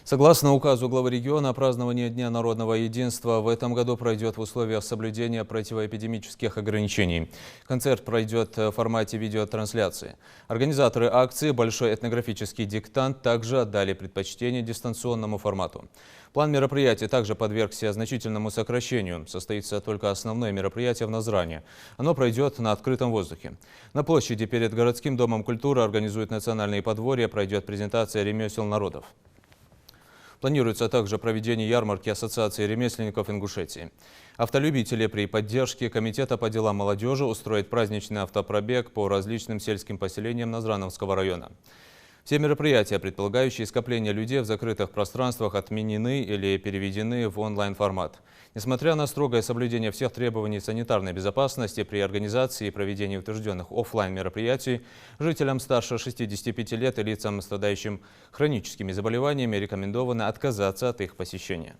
Согласно указу главы региона, празднование Дня народного единства в этом году пройдет в условиях соблюдения противоэпидемических ограничений. Концерт пройдет в формате видеотрансляции. Организаторы акции «Большой этнографический диктант» также отдали предпочтение дистанционному формату. План мероприятия также подвергся значительному сокращению. Состоится только основное мероприятие в Назране. Оно пройдет на открытом воздухе. На площади перед городским домом культуры организуют национальные подворья, пройдет презентация ремесел народов. Планируется также проведение ярмарки Ассоциации ремесленников Ингушетии. Автолюбители при поддержке Комитета по делам молодежи устроят праздничный автопробег по различным сельским поселениям Назрановского района. Все мероприятия, предполагающие скопление людей в закрытых пространствах, отменены или переведены в онлайн-формат. Несмотря на строгое соблюдение всех требований санитарной безопасности при организации и проведении утвержденных офлайн мероприятий, жителям старше 65 лет и лицам, страдающим хроническими заболеваниями, рекомендовано отказаться от их посещения.